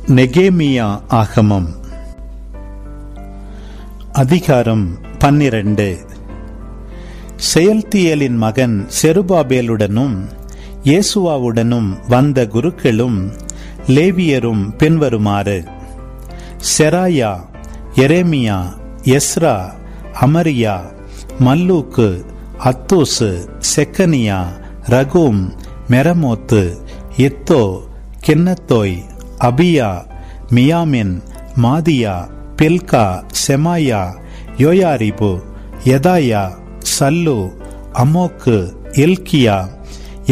நெகேமியா ஆகமம் அதிகாரம் 12. செயல்தியேலின் மகன் செருபாபேலுடனும் இயேசுவாவுடனும் வந்த குருக்களும் லேவியரும் பின்வருமாறு: செராயா, எரேமியா, எஸ்ரா, அமரியா, மல்லூக்கு, அத்தூசு, செக்கனியா, ரகூம், மெரமோத்து, இத்தோ, கின்னத்தோய், அபியா, மியாமின், மாதியா, பில்கா, செமாயா, யோயாரிபு, யதாயா, சல்லு, அமோக்கு, இல்கியா,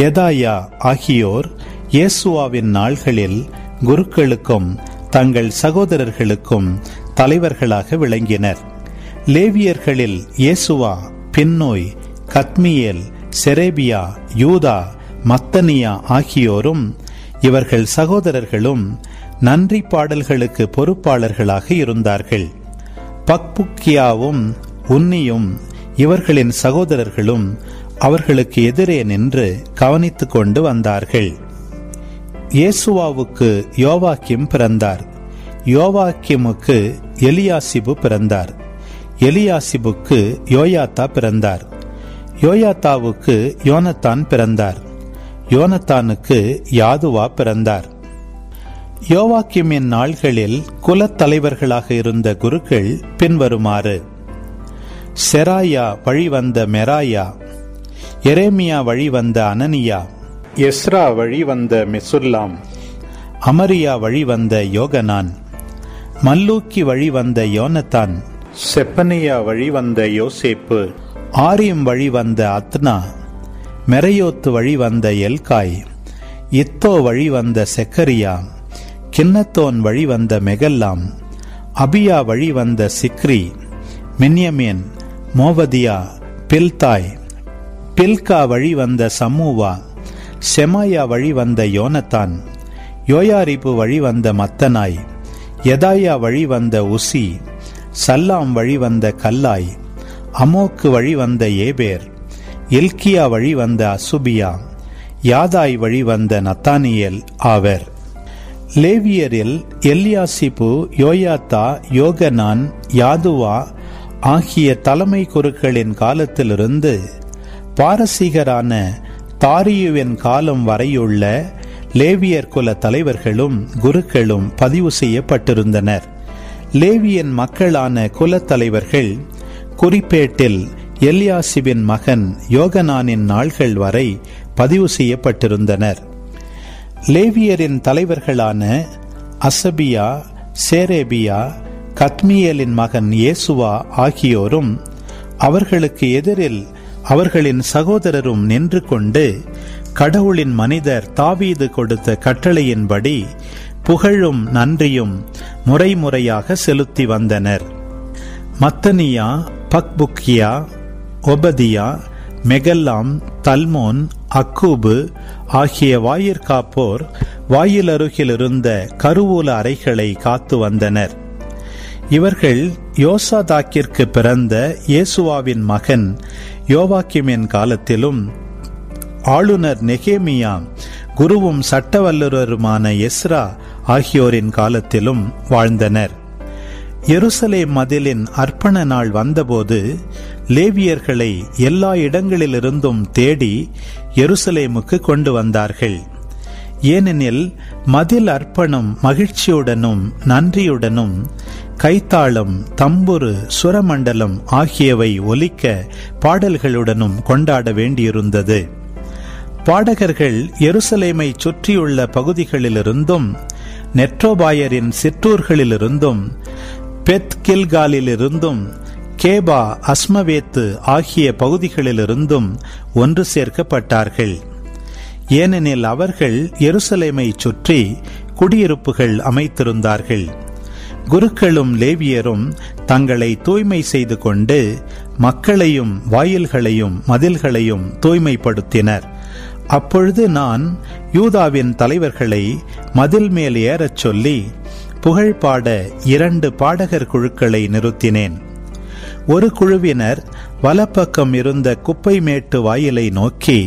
யதாயா ஆகியோர் இயேசுவாவின் நாள்களில் குருக்களுக்கும் தங்கள் சகோதரர்களுக்கும் தலைவர்களாக விளங்கினர். லேவியர்களில் இயேசுவா, பின்னோய், கத்மியேல், செரேபியா, யூதா, மத்தனியா ஆகியோரும் இவர்கள் சகோதரர்களும் நன்றி பாடல்களுக்கு பொறுப்பாளர்களாக இருந்தார்கள். பக்புக்கியாவும் உன்னியும் இவர்களின் சகோதரர்களும் அவர்களுக்கு எதிரே நின்று கவனித்துக் கொண்டு வந்தார்கள். இயேசுவாவுக்கு யோவாக்கிம் பிறந்தார். யோவாக்கிமுக்கு எலியாசிபு பிறந்தார். எலியாசிபுக்கு யோயாத்தா பிறந்தார். யோயாத்தாவுக்கு யோனத்தான் பிறந்தார். யோனத்தானுக்கு யாதுவா பிறந்தார். யோவாக்கிமின் நாள்களில் குலத்தலைவர்களாக இருந்த குருக்கள் பின்வருமாறு: செராயா வழிவந்த மெராயா, எரேமியா வழிவந்த அனனியா, எஸ்ரா வழிவந்த மெசுல்லாம், அமரியா வழிவந்த யோகனான், மல்லூக்கி வழிவந்த யோனத்தான், செப்பனியா வழிவந்த யோசேப்பு, ஆரியம் வழிவந்த அத்னா, மெரையோத்து வழிவந்த எல்காய், இத்தோ வழிவந்த செக்கரியா, கின்னத்தோன் வழிவந்த மெகல்லாம், அபியா வழிவந்த சிக்ரி, மின்யமேன், மோவதியா, பில்தாய், பில்கா வழிவந்த சமூவா, செமாயா வழிவந்த யோனத்தான், யோயாரிபு வழிவந்த மத்தனாய், யதாயா வழிவந்த உசி, சல்லாம் வழிவந்த கல்லாய், அமோக்கு வழிவந்த ஏபேர், இல்கியா வழிவந்த அசுபியா, யாதாய் வழிவந்த நத்தானியேல் ஆவர். லேவியரில் எலியாசிபு, யோயாத்தா, யோகனான், யாதுவா ஆகிய தலைமை குருக்களின் காலத்திலிருந்து பாரசீகரான தாரியுவின் காலம் வரையுள்ள லேவியர் குல தலைவர்களும் குருக்களும் பதிவு செய்யப்பட்டிருந்தனர். லேவியன் மக்களான குலத்தலைவர்கள் குறிப்பேட்டில் எலியாசிபின் மகன் யோகனானின் நாள்கள் வரை பதிவு செய்யப்பட்டிருந்தனர். லேவியரின் தலைவர்களான அசபியா, சேரேபியா, கத்மியேலின் மகன் இயேசுவா ஆகியோரும் அவர்களுக்கு எதிரில் அவர்களின் சகோதரரும் நின்று கொண்டு கடவுளின் மனிதர் தாவீது கொடுத்த கட்டளையின்படி புகழும் நன்றியும் முறைமுறையாக செலுத்தி வந்தனர். மத்தனியா, பக்புக்கியா, ஒபதியா, மெகல்லாம், தல்மோன், அக்கூபு ஆகிய வாயிற்காப்போர் வாயிலருகில் இருந்த கருவூல அறைகளை காத்து வந்தனர். இவர்கள் யோசாதாக்கிற்கு பிறந்த இயேசுவாவின் மகன் யோவாக்கிமின் காலத்திலும் ஆளுநர் நெகேமியா, குருவும் சட்டவல்லுருமான எஸ்ரா ஆகியோரின் காலத்திலும் வாழ்ந்தனர். எருசலேம் மதிலின் அர்ப்பண நாள் வந்தபோது லேவியர்களை எல்லா இடங்களிலிருந்தும் தேடி எருசலேமுக்கு கொண்டு வந்தார்கள். ஏனெனில் மதில் அர்ப்பணம் மகிழ்ச்சியுடனும் நன்றியுடனும் கைத்தாளம், தம்புரு, சுரமண்டலம் ஆகியவை ஒலிக்க பாடல்களுடனும் கொண்டாட வேண்டியிருந்தது. பாடகர்கள் எருசலேமை சுற்றியுள்ள பகுதிகளிலிருந்தும் நெட்ரோபாயரின் சிற்றூர்களிலிருந்தும் பெத் கில்காலிலிருந்தும் கேபா, அஸ்மவேத்து ஆகிய பகுதிகளிலிருந்தும் ஒன்று சேர்க்கப்பட்டார்கள். ஏனெனில் அவர்கள் எருசலேமை சுற்றி குடியிருப்புகள் அமைத்திருந்தார்கள். குருக்களும் லேவியரும் தங்களை தூய்மை செய்து கொண்டு மக்களையும் வாயில்களையும் மதில்களையும் தூய்மைப்படுத்தினர். அப்பொழுது நான் யூதாவின் தலைவர்களை மதில் மேல் ஏறச் சொல்லி புகழ் பாட 2 பாடகர் குழுக்களை நிறுத்தினேன். ஒரு குழுவினர் வலப்பக்கம் இருந்த குப்பை மேட்டு வாயிலை நோக்கி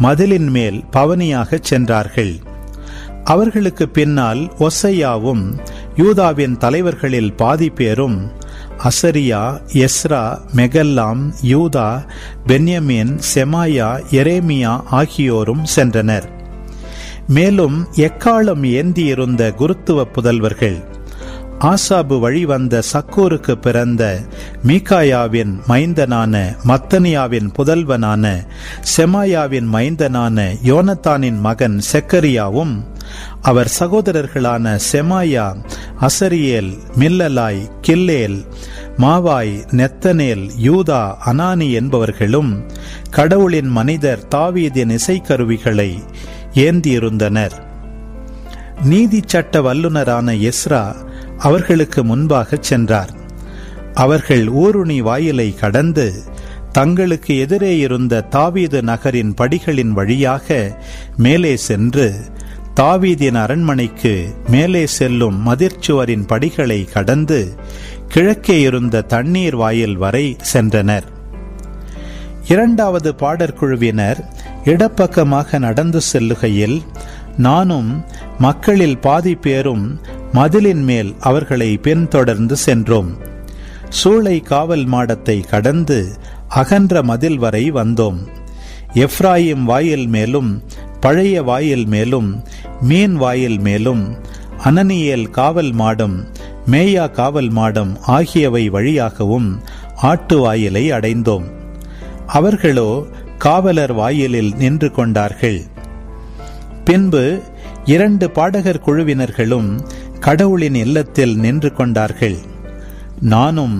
மதிலின் மேல் பவனியாகச் சென்றார்கள். அவர்களுக்கு பின்னால் ஒசையாவும் யூதாவின் தலைவர்களில் பாதி பேரும் அசரியா, எஸ்ரா, மெகல்லாம், யூதா, பென்யமீன், செமாயா, எரேமியா ஆகியோரும் சென்றனர். மேலும் எக்காலம் ஏந்தியிருந்த குருத்துவ புதல்வர்கள் ஆசாபு வழிவந்த சக்கூருக்கு பிறந்த மீகாயாவின் மைந்தனான மத்தனியாவின் புதல்வனான செமாயாவின் மைந்தனான யோனத்தானின் மகன் செக்கரியாவும் அவர் சகோதரர்களான செமாயா, அசரியேல், மில்லலாய், கில்லேல், மாவாய், நெத்தனேல், யூதா, அனானி என்பவர்களும் கடவுளின் மனிதர் தாவீதின் இசைக்கருவிகளை ஏந்தியிருந்தனர். நீதி சட்ட வல்லுநரான எஸ்ரா அவர்களுக்கு முன்பாக சென்றார். அவர்கள் ஊருணி வாயிலை கடந்து தங்களுக்கு எதிரே இருந்த தாவீது நகரின் படிகளின் வழியாக மேலே சென்று தாவீதின் அரண்மனைக்கு மேலே செல்லும் மதிர்ச்சுவரின் படிகளை கடந்து கிழக்கே இருந்த தண்ணீர் வாயில் வரை சென்றனர். இரண்டாவது பாடற்குழுவினர் இடப்பக்கமாக நடந்து செல்லுகையில் நானும் மக்களில் பாதி பேரும் மதிலின் மேல் அவர்களை பின்தொடர்ந்து சென்றோம். சூளை காவல் மாடத்தை கடந்து அகன்ற மதில் வரை வந்தோம். எப்ராயிம் வாயில் மேலும் பழைய வாயில் மேலும் மீன் வாயில் மேலும் அனனியேல் காவல் மாடம், மேயா காவல் மாடம் ஆகியவை வழியாகவும் ஆட்டு வாயிலை அடைந்தோம். அவர்களோ காவலர் வாயிலில் நின்று கொண்டார்கள். பின்பு 2 பாடகர் குழுவினர்களும் கடவுளின் இல்லத்தில் நின்று கொண்டார்கள். நானும்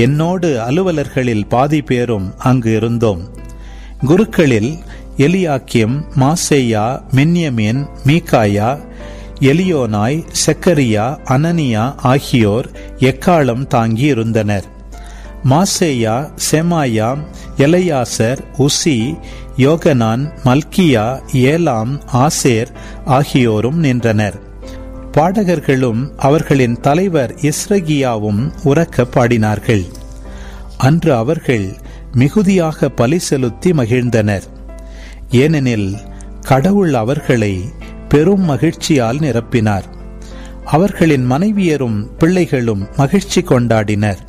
என்னோடு அலுவலர்களில் பாதி பேரும் அங்கு இருந்தோம். குருக்களில் எலியாக்கிம், மாசேயா, மின்யமீன், மீகாயா, எலியோனாய், செக்கரியா, அனனியா ஆகியோர் எக்காலம் தாங்கி இருந்தனர். மாசேயா, செமாயா, எலையாசர், உசி, யோகனான், மல்கியா, ஏலாம், ஆசேர் ஆகியோரும் நின்றனர். பாடகர்களும் அவர்களின் தலைவர் இஸ்ரகியாவும் உரக்க பாடினார்கள். அன்று அவர்கள் மிகுதியாக பலி செலுத்தி மகிழ்ந்தனர். ஏனெனில் கடவுள் அவர்களை பெரும் மகிழ்ச்சியால் நிரப்பினார். அவர்களின் மனைவியரும் பிள்ளைகளும் மகிழ்ச்சி கொண்டாடினர்.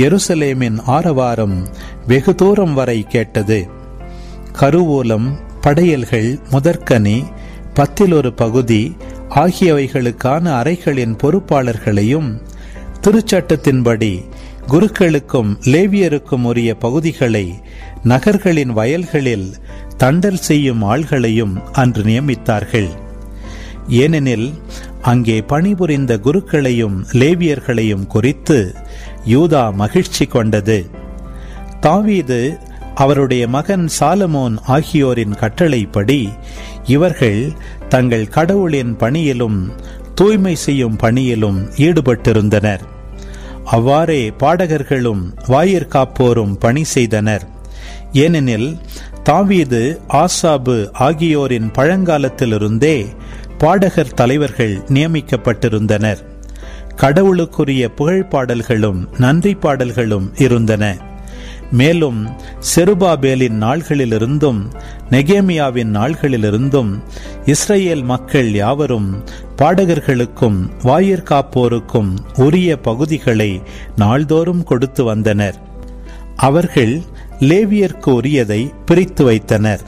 எருசலேமின் ஆரவாரம் வெகு தூரம் வரை கேட்டது. கருவூலம், படையல்கள், முதற்கனி, 10 பகுதி ஆகியவைகளுக்கான அறைகளின் பொறுப்பாளர்களையும் திருச்சட்டத்தின்படி குருக்களுக்கும் லேவியருக்கும் உரிய பகுதிகளை நகர்களின் வயல்களில் தண்டல் செய்யும் ஆள்களையும் அன்று நியமித்தார்கள். ஏனெனில் அங்கே பணிபுரிந்த குருக்களையும் லேவியர்களையும் குறித்து யூதா மகிழ்ச்சி கொண்டது. தாவீது அவருடைய மகன் சாலமோன் ஆகியோரின் கட்டளைப்படி இவர்கள் தங்கள் கடவுளின் பணியிலும் தூய்மை செய்யும் பணியிலும் ஈடுபட்டிருந்தனர். அவ்வாறே பாடகர்களும் வாயிற்காப்போரும் பணி செய்தனர். ஏனெனில் தாவீது, ஆசாபு ஆகியோரின் பழங்காலத்திலிருந்தே பாடகர் தலைவர்கள் நியமிக்கப்பட்டிருந்தனர். கடவுளுக்குரிய புகழ்பாடல்களும் நன்றி பாடல்களும் இருந்தன. மேலும் செருபாபேலின் நாள்களிலிருந்தும் நெகேமியாவின் நாள்களிலிருந்தும் இஸ்ரேல் மக்கள் யாவரும் பாடகர்களுக்கும் வாயிற்காப்போருக்கும் உரிய பகுதிகளை நாள்தோறும் கொடுத்து வந்தனர். அவர்கள் லேவியருக்கு உரியதை பிரித்து வைத்தனர்.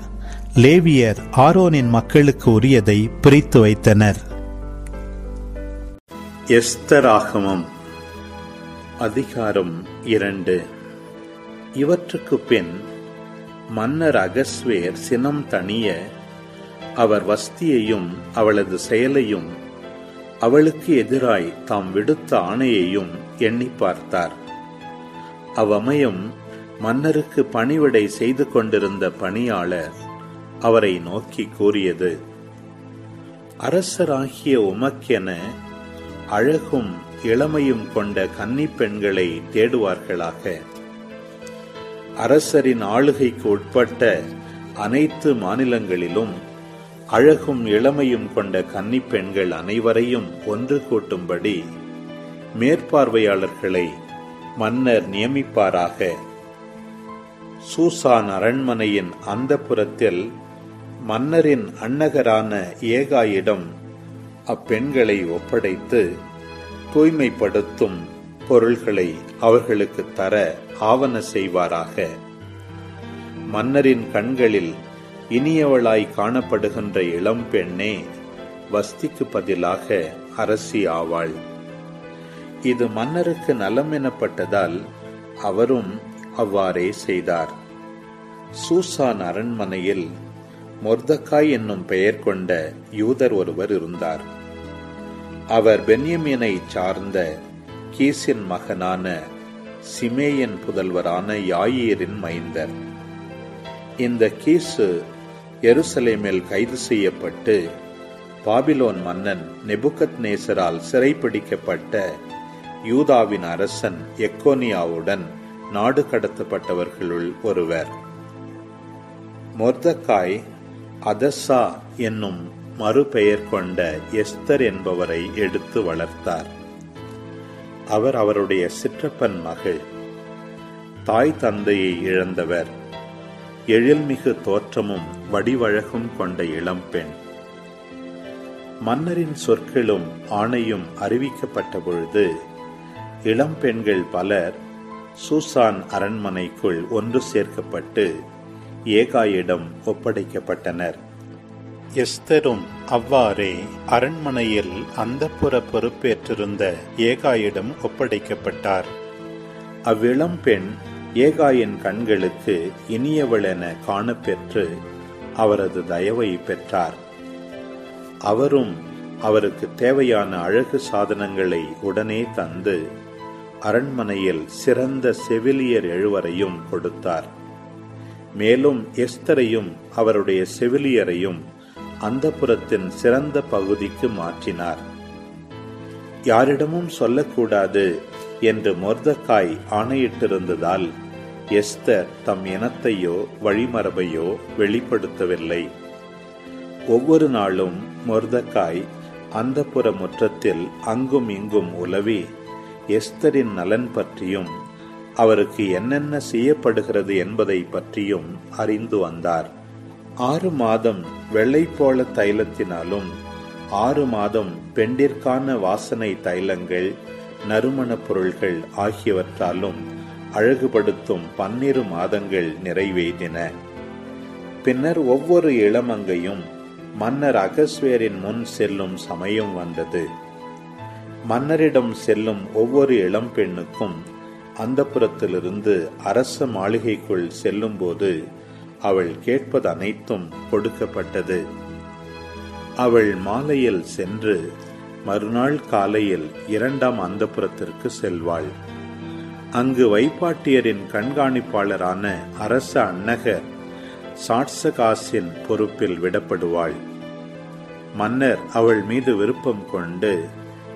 லேவியர் ஆரோனின் மக்களுக்கு உரியதை பிரித்து வைத்தனர். எஸ்தராகமம் அதிகாரம் 2. இவற்றுக்கு பின் மன்னர் அகஸ்வேர் சினம் தணிய அவர் வஸ்தியையும் அவளது செயலையும் அவளுக்கு எதிராய் தாம் விடுத்த ஆணையையும் எண்ணி பார்த்தார். அவ்வமயம் மன்னருக்கு பணிவிடை செய்து கொண்டிருந்த பணியாளர் அவரை நோக்கி கூறியது: அரசராகிய உமக்கென அழகும் இளமையும் கொண்ட கன்னிப் பெண்களை தேடுவார்களாக. அரசரின் ஆளுகைக்கு உட்பட்ட அனைத்து மாநிலங்களிலும் அழகும் இளமையும் கொண்ட கன்னிப் பெண்கள் அனைவரையும் ஒன்று கூட்டும்படி மேற்பார்வையாளர்களை மன்னர் நியமிப்பாராக. சூசான் அரண்மனையின் அந்தப்புறத்தில் மன்னரின் அன்னகரான ஏகாயிடம் அப்பெண்களை ஒப்படைத்து தூய்மைப்படுத்தும் பொருள்களை அவர்களுக்கு தர ஆவன செய்வாராக. மன்னரின் கண்களில் இனியவளாய் காணப்படுகின்ற இளம் பெண்ணே வஸ்திக்கு பதிலாக அரசி ஆவாள். இது மன்னருக்கு நலம் எனப்பட்டதால் அவரும் அவ்வாறே செய்தார். சூசான் அரண்மனையில் மொர்தக்காய் என்னும் பெயர் கொண்ட யூதர் ஒருவர் இருந்தார். அவர் பென்யமீனை சார்ந்த கீசின் மகனான சிமேயன் புதல்வரான யாயீரின் மைந்தர். இந்த கீசு எருசலேமில் கைது செய்யப்பட்டு பாபிலோன் மன்னன் நெபுகத்நேசரால் சிறைப்பிடிக்கப்பட்ட யூதாவின் அரசன் எக்கோனியாவுடன் நாடு கடத்தப்பட்டவர்களுள் ஒருவர். மொர்தக்காய் அதசா என்னும் மறுபெயர் கொண்ட எஸ்தர் என்பவரை எடுத்து வளர்த்தார். அவர் அவருடைய சிற்றப்பன் மகள். தாய் தந்தையை இழந்தவர். எழில்மிகு தோற்றமும் வடிவழகும் கொண்ட இளம்பெண். மன்னரின் சொற்களும் ஆணையும் அறிவிக்கப்பட்ட பொழுது இளம்பெண்கள் பலர் சூசான் அரண்மனைக்குள் ஒன்று சேர்க்கப்பட்டு ஏகாயிடம் ஒப்படைக்கப்பட்டனர். எஸ்தரும் அவ்வாறே அரண்மனையில் அந்தப்புற பொறுப்பேற்றிருந்த ஏகாயிடம் ஒப்படைக்கப்பட்டார். அவ்விளம்பெண் ஏகாயின் கண்களுக்கு இனியவளென காணப்பெற்று அவரது தயவை பெற்றார். அவரும் அவருக்கு தேவையான அழகு சாதனங்களை உடனே தந்து அரண்மனையில் சிறந்த செவிலியர் 7 கொடுத்தார். மேலும் எஸ்தரையும் அவருடைய செவிலியரையும் அந்தப்புரத்தின் சிறந்த பகுதிக்கு மாற்றினார். யாரிடமும் சொல்லக்கூடாது என்று மொர்தக்காய் ஆணையிட்டிருந்ததால் எஸ்தர் தம் இனத்தையோ வழிமரபையோ வெளிப்படுத்தவில்லை. ஒவ்வொரு நாளும் மொர்தக்காய் அந்தப்புர முற்றத்தில் அங்கும் இங்கும் உலவி எஸ்தரின் நலன் பற்றியும் அவருக்கு என்னென்ன செய்யப்படுகிறது என்பதை பற்றியும் அறிந்து வந்தார். 6 மாதம் வெள்ளைப்போள தைலத்தினாலும் 6 மாதம் பெண்டிற்கான வாசனை தைலங்கள் நறுமணப் பொருள்கள் ஆகியவற்றாலும் அழகுபடுத்தும் 12 மாதங்கள் நிறைவேறின. பின்னர் ஒவ்வொரு இளமங்கையும் மன்னர் அகஸ்வேரின் முன் செல்லும் சமயம் வந்தது. மன்னரிடம் செல்லும் ஒவ்வொரு இளம்பெண்ணுக்கும் அந்தப்புரத்திலிருந்து அரச மாளிகைக்குள் செல்லும் போது அவள் கேட்பது அனைத்தும் கொடுக்கப்பட்டது. அவள் மாலையில் சென்று மறுநாள் காலையில் 2ஆம் அந்தப்புரத்திற்கு செல்வாள். அங்கு வைப்பாட்டியரின் கண்காணிப்பாளரான அரச அன்னகர் சாட்சகாசின் பொறுப்பில் விடப்படுவாள். மன்னர் அவள் மீது விருப்பம் கொண்டு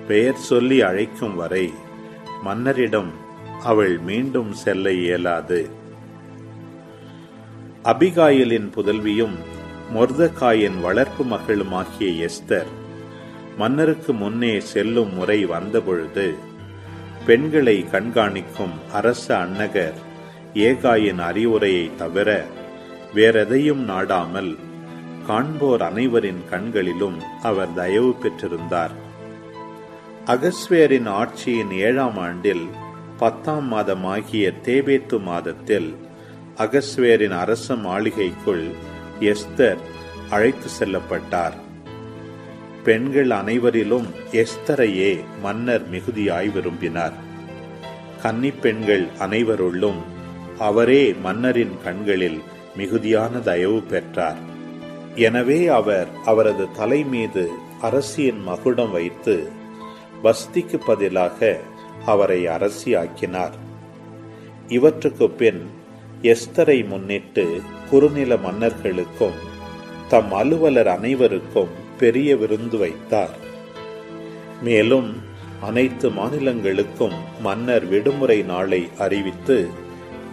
பெயர் சொல்லி அழைக்கும் வரை மன்னரிடம் அவள் மீண்டும் செல்ல இயலாது. அபிகாயிலின் புதல்வியும் மொர்தக்காயின் வளர்ப்பு மகளுமாகிய எஸ்தர் மன்னருக்கு முன்னே செல்லும் முறை வந்தபொழுது பெண்களை கண்காணிக்கும் அரச அன்னகர் ஏகாயின் அறிவுரையை தவிர வேறெதையும் நாடாமல் காண்போர் அனைவரின் கண்களிலும் அவர் தயவு பெற்றிருந்தார். அகஸ்வேரின் ஆட்சியின் 7ஆம் ஆண்டில் 10ஆம் மாதமாகிய தேபேத்து மாதத்தில் அகஸ்வேரின் அரச மாளிகைக்குள் எஸ்தர் அழைத்து செல்லப்பட்டார். பெண்கள் அனைவரிலும் எஸ்தரையே மன்னர் மிகுதியாய் விரும்பினார். கன்னிப் பெண்கள் அனைவருள்ளும் அவரே மன்னரின் கண்களில் மிகுதியான தயவு பெற்றார். எனவே அவர் அவரது தலை மீது அரசியின் மகுடம் வைத்து வஸ்திக்கு பதிலாக அவரை அரசியாக்கினார். இவற்றுக்கு பின் எஸ்தரை முன்னிட்டு குறுநில மன்னர்களுக்கும் தம் அலுவலர் அனைவருக்கும் பெரிய விருந்து வைத்தார். மேலும் அனைத்து மாநிலங்களுக்கும் மன்னர் விடுமுறை நாளை அறிவித்து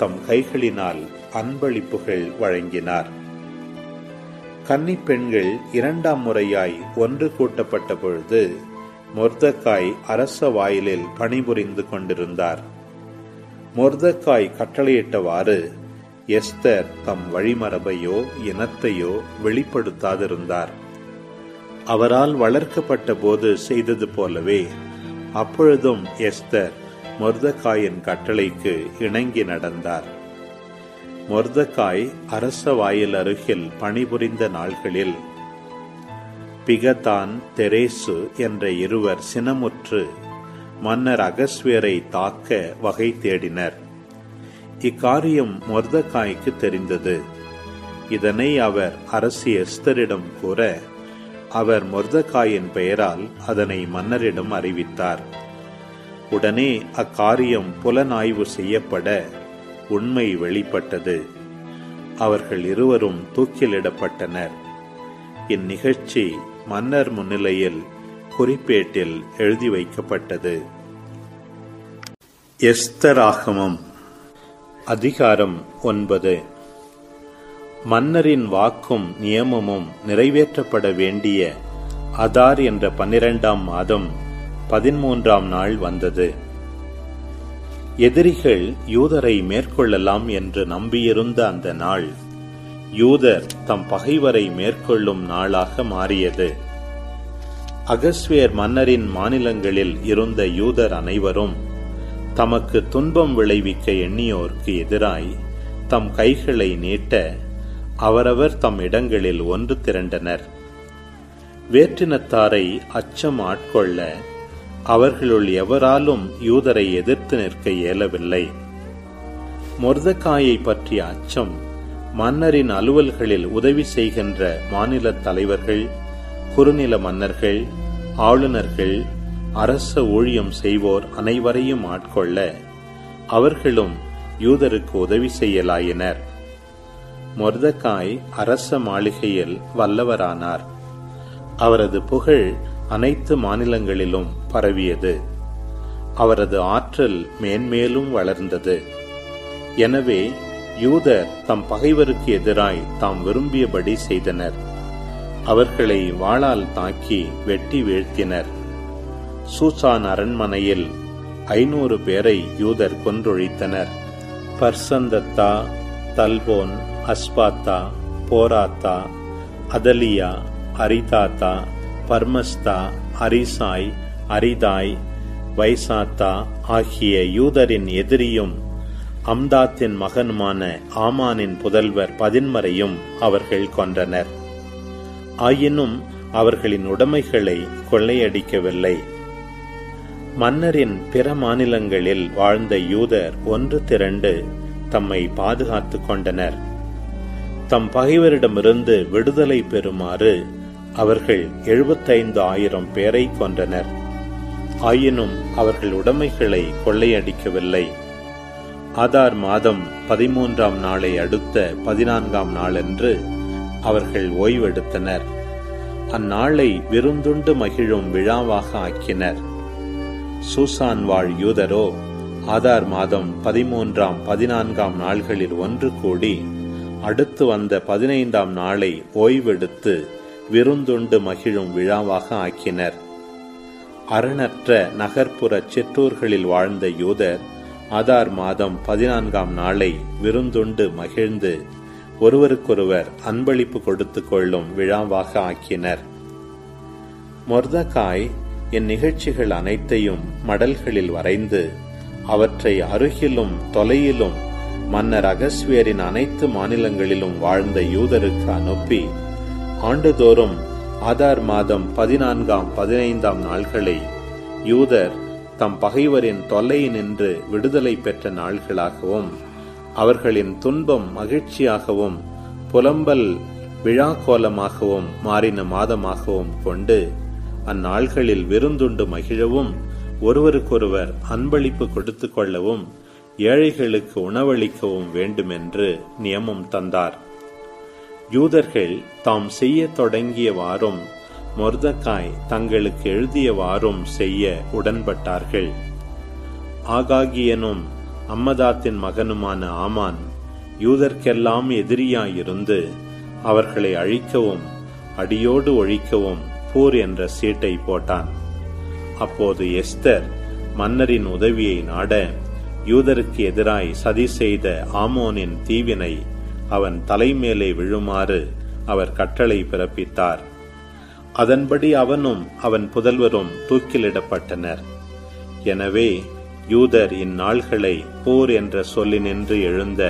தம் கைகளினால் அன்பளிப்புகள் வழங்கினார். கன்னிப் பெண்கள் 2ஆம் முறையாய் ஒன்று கூட்டப்பட்ட பொழுது மொர்தக்காய் அரச வாயிலில் பணிபுரிந்து கொண்டிருந்தார். மொர்தக்காய் கட்டளையிட்டவாறு எஸ்தர் தம் வழிமரபையோ இனத்தையோ வெளிப்படுத்தாதிருந்தார். அவரால் வளர்க்கப்பட்ட போது செய்தது போலவே அப்பொழுதும் எஸ்தர் மொர்தெகாயின் கட்டளைக்கு இணங்கி நடந்தார். மொர்தெகாய் அரச வாயில் அருகில் பணிபுரிந்த நாள்களில் பிகதான், தெரேசு என்ற இருவர் சினமுற்று மன்னர் அகஸ்வேரை தாக்க வகை தேடினர். இக்காரியம் மொர்தெகாய்க்கு தெரிந்தது. இதனை அவர் அரசி எஸ்தரிடம் கூற, அவர் மொர்தெகாயின் பெயரால் அதனை மன்னரிடம் அறிவித்தார். உடனே அக்காரியம் புலனாய்வு செய்யப்பட உண்மை வெளிப்பட்டது. அவர்கள் இருவரும் தூக்கிலிடப்பட்டனர். இந்நிகழ்ச்சி மன்னர் முன்னிலையில் குறிப்பேட்டில் எழுதி வைக்கப்பட்டது. எஸ்தராகமம் அதிகாரம் 9. மன்னரின் வாக்கும் நியமமும் நிறைவேற்றப்பட வேண்டிய அதார் என்ற 12ஆம் மாதம் 13ஆம் நாள் வந்தது. எதிரிகள் யூதரை மேற்கொள்ளலாம் என்று நம்பியிருந்த அந்த நாள் யூதர் தம் பகைவரை மேற்கொள்ளும் நாளாக மாறியது. அகஸ்வேர் மன்னரின் மாநிலங்களில் இருந்த யூதர் அனைவரும் தமக்கு துன்பம் விளைவிக்க எண்ணியோர்க்கு எதிராய் தம் கைகளை நீட்ட அவரவர் தம் இடங்களில் ஒன்று திரண்டனர். வேற்றினத்தாரை அச்சம் ஆட்கொள்ள அவர்களுள் எவராலும் யூதரை எதிர்த்து நிற்க இயலவில்லை. மொர்தெகாயை பற்றிய அச்சம் மன்னரின் அலுவல்களில் உதவி செய்கின்ற மாநில தலைவர்கள், குறுநில மன்னர்கள், ஆளுநர்கள், அரச ஊழியம் செய்வோர் அனைவரையும் ஆட்கொள்ள அவர்களும் யூதருக்கு உதவி செய்யலாயினர். மொர்தெகாய் அரச மாளிகையில் வல்லவரானார். அவரது புகழ் அனைத்து மாநிலங்களிலும் பரவியது. அவரது ஆற்றல் மேன்மேலும் வளர்ந்தது. எனவே யூதர் தம் பகைவருக்கு எதிராய் தாம் விரும்பியபடி செய்தனர். அவர்களை வாளால் தாக்கி வெட்டி வீழ்த்தினர். சூசான் அரண்மனையில் 500 பேரை யூதர் கொன்றொழித்தனர். பர்சந்தத்தா, தல்போன், அஸ்பாத்தா, போராத்தா, அதலியா, அரிதாத்தா, பர்மஸ்தா, அரிசாய், அரிதாய், வைசாத்தா ஆகிய யூதரின் எதிரியும் அம்தாத்தின் மகனுமான ஆமானின் புதல்வர் 10 அவர்கள் கொன்றனர். ஆயினும் அவர்களின் உடைமைகளை கொள்ளையடிக்கவில்லை. மன்னரின் பிற மாநிலங்களில் வாழ்ந்த யூதர் ஒன்று திரண்டு தம்மை பாதுகாத்துக் கொண்டனர். தம் பகைவரிடமிருந்து விடுதலை பெறுமாறு அவர்கள் 75,000 பேரை கொன்றனர். ஆயினும் அவர்கள் உடைமைகளை கொள்ளையடிக்கவில்லை. ஆதார் மாதம் 13ஆம் நாளை அடுத்த 14ஆம் நாளன்று அவர்கள் ஓய்வெடுத்தனர். அந்நாளை விருந்துண்டு மகிழும் விழாவாக ஆக்கினர். சூசான் வாழ் யூதரோ ஆதார் மாதம் 13ஆம் 14ஆம் நாள்களில் ஒன்று கூடி அடுத்து வந்த 15ஆம் நாளை ஓய்வெடுத்து விருந்துண்டு மகிழும் விழாவாக ஆக்கினர். அரணற்ற நகர்ப்புற சிற்றூர்களில் வாழ்ந்த யூதர் ஆதார் மாதம் 14ஆம் நாளை விருந்துண்டு மகிழ்ந்து ஒருவருக்கொருவர் அன்பளிப்பு கொடுத்து கொள்ளும் விழாவாக ஆக்கினர். மொர்தெகாய் இந்நிகழ்ச்சிகள் அனைத்தையும் மடல்களில் வரைந்து அவற்றை அருகிலும் தொலையிலும் மன்னர் அகஸ்வேரின் அனைத்து மாநிலங்களிலும் வாழ்ந்த யூதருக்கு அனுப்பி ஆண்டுதோறும் ஆதார் மாதம் 14ஆம் 15ஆம் நாள்களை யூதர் தம் பகைவரின் தொல்லையினின்று விடுதலை பெற்ற நாள்களாகவும் அவர்களின் துன்பம் மகிழ்ச்சியாகவும் புலம்பல் விழாக்கோலமாகவும் மாறின மாதமாகவும் கொண்டு அந்நாள்களில் விருந்துண்டு மகிழவும் ஒருவருக்கொருவர் அன்பளிப்பு கொடுத்து கொள்ளவும் ஏழைகளுக்கு உணவளிக்கவும் வேண்டுமென்று நியமம் தந்தார். யூதர்கள் தாம் செய்ய தொடங்கியவாறும் மொர்தெகாய் தங்களுக்கு எழுதியவாறும் செய்ய உடன்பட்டார்கள். ஆகாகியனும் அம்மதாத்தின் மகனுமான ஆமான் யூதர்க்கெல்லாம் எதிரியாயிருந்து அவர்களை அழிக்கவும் அடியோடு ஒழிக்கவும் பூர் என்ற சீட்டை போட்டான். அப்போது எஸ்தர் மன்னரின் உதவியை நாட யூதருக்கு எதிராய் சதி செய்த ஆமோனின் தீவினை அவன் தலைமேலே விழுமாறு அவர் கட்டளை பிறப்பித்தார். அதன்படி அவனும் அவன் புதல்வரும் தூக்கிலிடப்பட்டனர். எனவே யூதர் இந்நாள்களை போர் என்ற சொல்லினின்று எழுந்த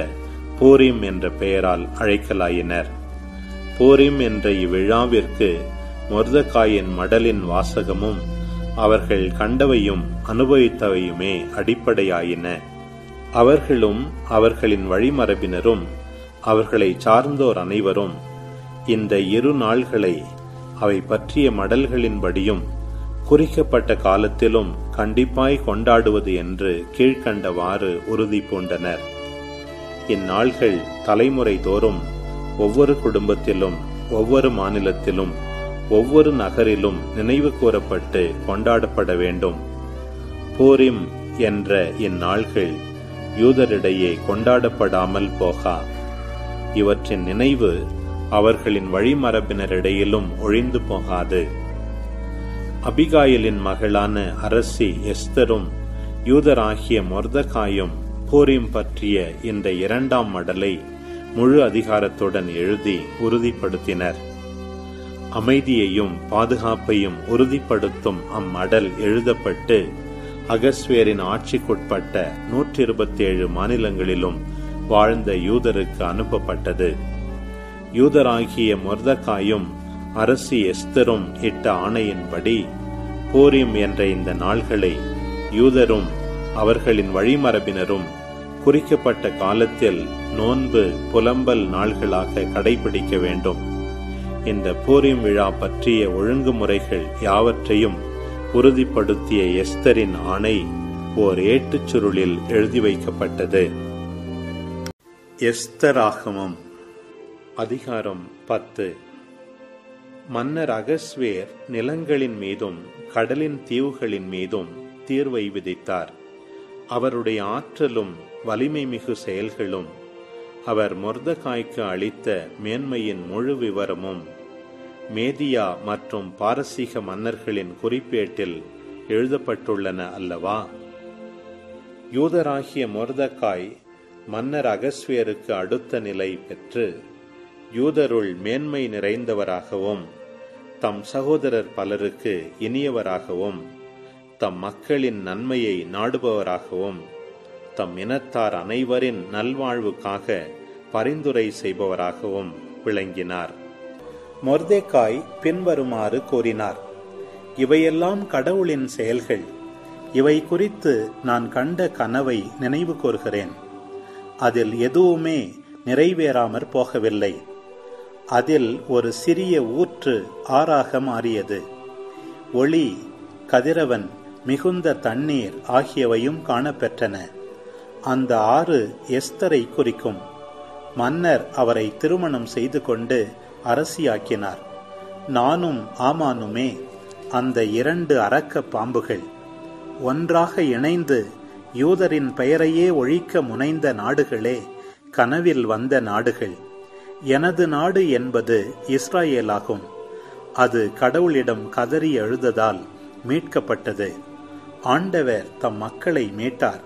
பூரிம் என்ற பெயரால் அழைக்கலாயினர். பூரிம் என்ற இவ்விழாவிற்கு மொர்தெகாயின் மடலின் வாசகமும் அவர்கள் கண்டவையும் அனுபவித்தவையுமே அடிப்படையாயின. அவர்களும் அவர்களின் வழிமரபினரும் அவர்களை சார்ந்தோர் அனைவரும் இந்த இரு நாள்களை அவை பற்றிய மடல்களின்படியும் குறிக்கப்பட்ட காலத்திலும் கண்டிப்பாய் கொண்டாடுவது என்று கீழ்கண்டவாறு உறுதி பூண்டனர். இந்நாள்கள் தலைமுறை தோறும் ஒவ்வொரு குடும்பத்திலும், ஒவ்வொரு மாநிலத்திலும், ஒவ்வொரு நகரிலும் நினைவு கூறப்பட்டு கொண்டாடப்பட வேண்டும். பூரிம் என்ற இந்நாள்கள் யூதரிடையே கொண்டாடப்படாமல் போகா. இவற்றின் நினைவு அவர்களின் வழிமரபினரிடையிலும் ஒழிந்து போகாது. அபிகாயிலின் மகளான அரசி எஸ்தரும் யூதராகிய மொர்தெகாயும் பூரிம் பற்றிய இந்த 2ஆம் மடலை முழு அதிகாரத்துடன் எழுதி உறுதிப்படுத்தினர். அமைதியையும் பாதுகாப்பையும் உறுதிப்படுத்தும் அம்மடல் எழுதப்பட்டு அகஸ்வேரின் ஆட்சிக்குட்பட்ட 127 மாநிலங்களிலும் வாழ்ந்த யூதருக்கு அனுப்பப்பட்டது. யூதராகிய மொர்தெகாயும் அரசி எஸ்தரும் இட்ட ஆணையின்படி பூரிம் என்ற இந்த நாள்களை யூதரும் அவர்களின் வழிமரபினரும் குறிக்கப்பட்ட காலத்தில் நோன்பு புலம்பல் நாள்களாக கடைபிடிக்க வேண்டும். இந்த பூரிம் விழா பற்றிய ஒழுங்குமுறைகள் யாவற்றையும் உறுதிப்படுத்திய எஸ்தரின் ஆணை ஓர் ஏட்டுச் சுருளில் எழுதி வைக்கப்பட்டது. எஸ்தராகமம் அதிகாரம் 10. மன்னர் அகஸ்வேர் நிலங்களின் மீதும் கடலின் தீவுகளின் மீதும் தீர்வை விதித்தார். அவருடைய ஆற்றலும் வலிமை மிகு செயல்களும் அவர் மொர்தெகாய்க்கு அளித்த மேன்மையின் முழு விவரமும் மேதியா மற்றும் பாரசீக மன்னர்களின் குறிப்பேட்டில் எழுதப்பட்டுள்ளன அல்லவா? யூதராகிய மொர்தெகாய் மன்னர் அகஸ்வேருக்கு அடுத்த நிலை பெற்று யூதருள் மேன்மை நிறைந்தவராகவும் தம் சகோதரர் பலருக்கு இனியவராகவும் தம் மக்களின் நன்மையை நாடுபவராகவும் தம் இனத்தார் அனைவரின் நல்வாழ்வுக்காக பரிந்துரை செய்பவராகவும் விளங்கினார். மொர்தெகாய் பின்வருமாறு கூறினார்: இவையெல்லாம் கடவுளின் செயல்கள். இவை குறித்து நான் கண்ட கனவை நினைவு கூர்கிறேன். அதில் எதுவுமே நிறைவேறாமற் போகவில்லை. அதில் ஒரு சிறிய ஊற்று ஆறாக மாறியது. ஒளி, கதிரவன், மிகுந்த தண்ணீர் ஆகியவையும் காணப்பெற்றன. அந்த ஆறு எஸ்தரை குறிக்கும். மன்னர் அவரை திருமணம் செய்து கொண்டு அரசியாக்கினார். நானும் ஆமானுமே அந்த 2 அரக்க பாம்புகள். ஒன்றாக இணைந்து யூதரின் பெயரையே ஒழிக்க முனைந்த நாடுகளே கனவில் வந்த நாடுகள். எனது நாடு என்பது இஸ்ராயேலாகும். அது கடவுளிடம் கதறி எழுததால் மீட்கப்பட்டது. ஆண்டவர் தம் மக்களை மீட்டார்.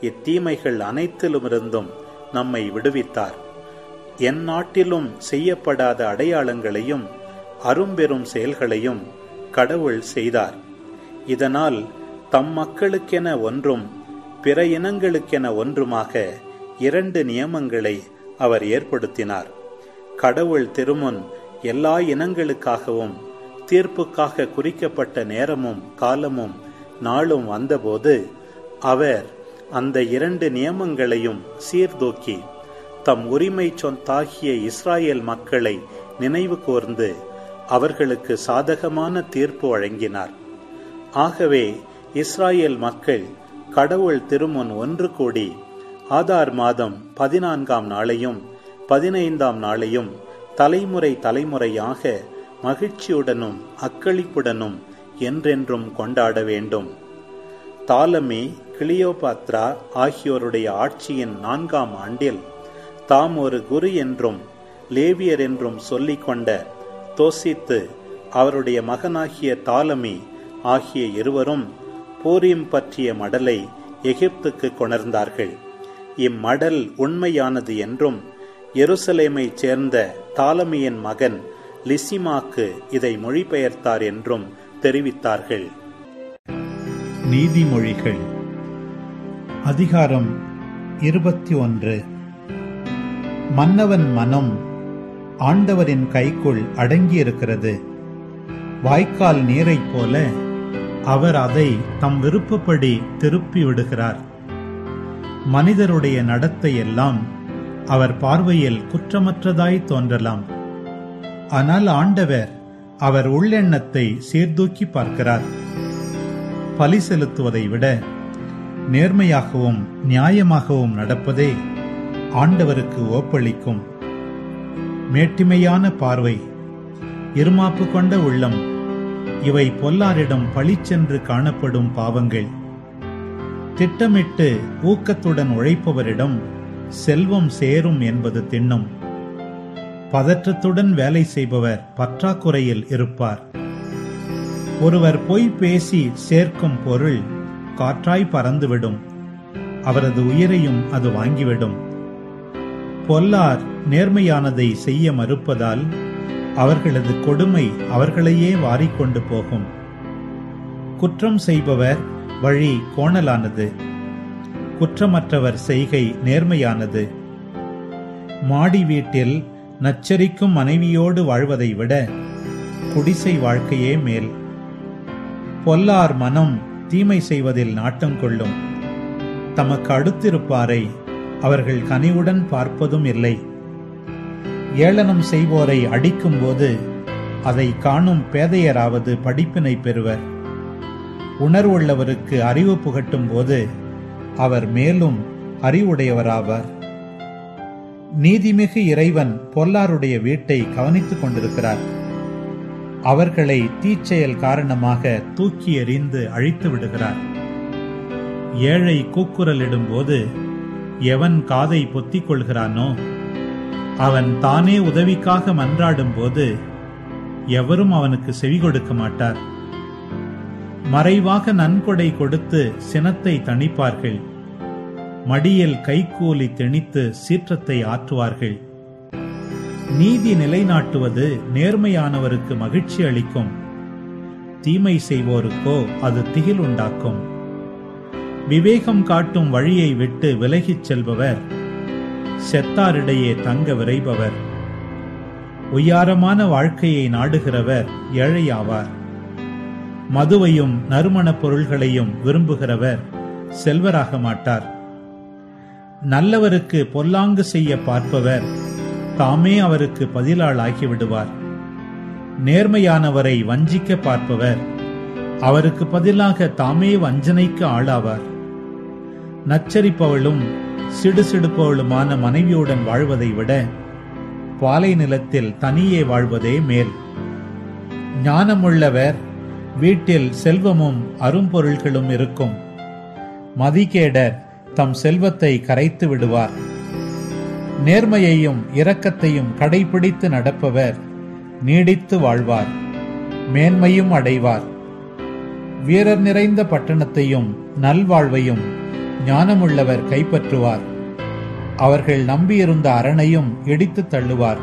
இத்தீமைகள் அனைத்திலுமிருந்தும் நம்மை விடுவித்தார். என் நாட்டிலும் செய்யப்படாத அடையாளங்களையும் அரும்பெரும் செயல்களையும் கடவுள் செய்தார். இதனால் தம் மக்களுக்கென ஒன்றும் பிற இனங்களுக்கென ஒன்றுமாக 2 நியமங்களை அவர் ஏற்படுத்தினார். கடவுள் திருமுன் எல்லா இனங்களுக்காகவும் தீர்ப்புக்காக குறிக்கப்பட்ட நேரமும் காலமும் நாளும் வந்தபோது அவர் அந்த 2 நியமங்களையும் சீர்தூக்கி தம் உரிமை சொத்தாகிய இஸ்ராயேல் மக்களை நினைவு கூர்ந்து அவர்களுக்கு சாதகமான தீர்ப்பு வழங்கினார். ஆகவே இஸ்ராயேல் மக்கள் கடவுள் திருமுன் ஒன்று கூடி ஆதார் மாதம் 14ஆம் நாளையும் 15ஆம் நாளையும் தலைமுறை தலைமுறையாக மகிழ்ச்சியுடனும் அக்களிப்புடனும் என்றென்றும் கொண்டாட வேண்டும். தாலமி, கிளியோபாத்ரா ஆகியோருடைய ஆட்சியின் 4ஆம் ஆண்டில் தாம் ஒரு குரு என்றும் லேவியர் என்றும் சொல்லிக் கொண்ட தோசித்து அவருடைய மகனாகிய தாலமி ஆகிய இருவரும் பூரிம் பற்றிய மடலை எகிப்துக்கு கொணர்ந்தார்கள். இம்மடல் உண்மையானது என்றும் எருசலேமைச் சேர்ந்த தாலமியின் மகன் லிசிமாக்கு இதை மொழிபெயர்த்தார் என்றும் தெரிவித்தார்கள். நீதிமொழிகள் அதிகாரம் 21. மன்னவன் மனம் ஆண்டவரின் கைக்குள் அடங்கியிருக்கிறது. வாய்க்கால் நீரைப் போல அவர் அதை தம் விருப்பப்படி திருப்பி விடுகிறார். மனிதருடைய நடத்தை எல்லாம் அவர் பார்வையில் குற்றமற்றதாய் தோன்றலாம். ஆனால் ஆண்டவர் அவர் உள்ளெண்ணத்தை சீர்தூக்கி பார்க்கிறார். பலி செலுத்துவதை விட நேர்மையாகவும் நியாயமாகவும் நடப்பதே ஆண்டவருக்கு ஓப்பளிக்கும். மேட்டிமையான பார்வை, இருமாப்பு கொண்ட உள்ளம், இவை பொல்லாரிடம் பழிச்சென்று காணப்படும் பாவங்கள். திட்டமிட்டு ஊக்கத்துடன் உழைப்பவரிடம் செல்வம் சேரும் என்பது திண்ணம். பதற்றத்துடன் வேலை செய்பவர் பற்றாக்குறையில் இருப்பார். ஒருவர் பொய் பேசி சேர்க்கும் பொருள் காற்றாய் பறந்துவிடும். அவரது உயிரையும் அது வாங்கிவிடும். பொல்லார் நேர்மையானதை செய்ய மறுப்பதால் அவர்களது கொடுமை அவர்களையே வாரிக்கொண்டு போகும். குற்றம் செய்பவர் வழி கோணலானது, குற்றமற்றவர் செய்கை நேர்மையானது. மாடி வீட்டில் நச்சரிக்கும் மனைவியோடு வாழ்வதை விட குடிசை வாழ்க்கையே மேல். பொல்லார் மனம் தீமை செய்வதில் நாட்டம் கொள்ளும். தமக்கு அடுத்திருப்பாரை அவர்கள் கனிவுடன் பார்ப்பதும் இல்லை. ஏளனம் செய்வோரை அடிக்கும் போது அதை காணும் பேதையராவது படிப்பினை பெறுவர். உணர்வுள்ளவருக்கு அறிவு புகட்டும் போது அவர் மேலும் அறிவுடையவராவார். நீதிமிகு இறைவன் பொல்லாருடைய வீட்டை கவனித்துக் கொண்டிருக்கிறார். அவர்களை தீச்செயல் காரணமாக தூக்கி எறிந்து அழித்து விடுகிறார். ஏழை கூக்குரலிடும் போது எவன் காதை பொத்திக் கொள்கிறானோ அவன் தானே உதவிக்காக மன்றாடும் போது எவரும் அவனுக்கு செவி கொடுக்க மாட்டார். மறைவாக நன்கொடை கொடுத்து சினத்தை தணிப்பார்கள். மடியில் கைக்கூலி திணித்து சீற்றத்தை ஆற்றுவார்கள். நீதி நிலைநாட்டுவது நேர்மையானவருக்கு மகிழ்ச்சி அளிக்கும். தீமை செய்வோருக்கோ அது திகில் உண்டாக்கும். விவேகம் காட்டும் வழியை விட்டு விலகிச் செல்பவர் செத்தாரிடையே தங்க விரைபவர். உய்யாரமான வாழ்க்கையை நாடுகிறவர் ஏழையாவார். மதுவையும் நறுமணப் பொருள்களையும் விரும்புகிறவர் செல்வராக மாட்டார். நல்லவருக்கு பொல்லாங்கு செய்ய பார்ப்பவர் தாமே அவருக்கு பதிலாள் ஆகிவிடுவார். நேர்மையானவரை வஞ்சிக்க பார்ப்பவர் அவருக்கு பதிலாக தாமே வஞ்சனைக்கு ஆளாவார். நச்சரிப்பவளும் சிடுசிடுப்பவளுமான மனைவியுடன் வாழ்வதை விட பாலை நிலத்தில் தனியே வாழ்வதே மேல். ஞானமுள்ளவர் வீட்டில் செல்வமும் அரும்பொருள்களும் இருக்கும். மதிகேடர் தம் செல்வத்தை கரைத்து விடுவார். நேர்மையையும் இரக்கத்தையும் கடைபிடித்து நடப்பவர் நீடித்து வாழ்வார், மேன்மையும் அடைவார். வீரர் நிறைந்த பட்டணத்தையும் நல்வாழ்வையும் ஞானமுள்ளவர் கைப்பற்றுவார். அவர்கள் நம்பியிருந்த அரணையும் இடித்து தள்ளுவார்.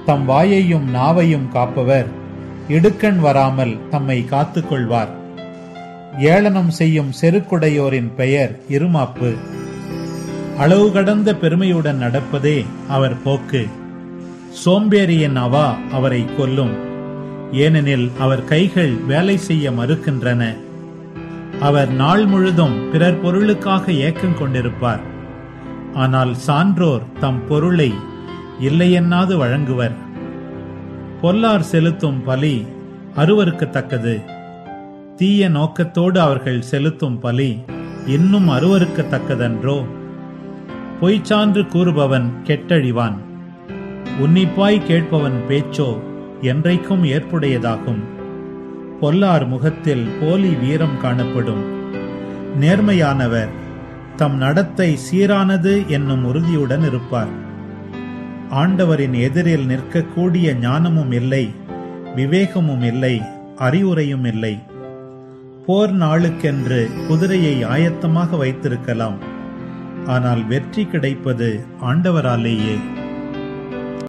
தம் வாயையும் நாவையும் காப்பவர் இடுக்கண் வராமல் தம்மை காத்துக் கொள்வார். ஏளனம் செய்யும் செருக்குடையோரின் பெயர் இருமாப்பு. அளவு கடந்த பெருமையுடன் நடப்பதே அவர் போக்கு. சோம்பேறியின் அவா அவரை கொல்லும். ஏனெனில் அவர் கைகள் வேலை செய்ய மறுக்கின்றன. அவர் நாள் முழுதும் பிறர் பொருளுக்காக ஏக்கம் கொண்டிருப்பார். ஆனால் சான்றோர் தம் பொருளை இல்லையென்னாது வழங்குவர். பொல்லார் செலுத்தும் பலி அருவருக்கத்தக்கது. தீய நோக்கத்தோடு அவர்கள் செலுத்தும் பலி இன்னும் அருவருக்கத்தக்கதன்றோ? பொய்ச்சான்று கூறுபவன் கெட்டழிவான். உன்னிப்பாய் கேட்பவன் பேச்சோ என்றைக்கும் ஏற்புடையதாகும். பொல்லார் முகத்தில் போலி வீரம் காணப்படும். நேர்மையானவர் தம் நடத்தை சீரானது என்னும் உறுதியுடன் இருப்பார். ஆண்டவரின் எதிரில் நிற்கக்கூடிய ஞானமும் இல்லை, விவேகமும் இல்லை, அறிவுரையும் இல்லை. போர் நாளுக்கென்று குதிரையை ஆயத்தமாக வைத்திருக்கலாம், ஆனால் வெற்றி கிடைப்பது ஆண்டவராலேயே.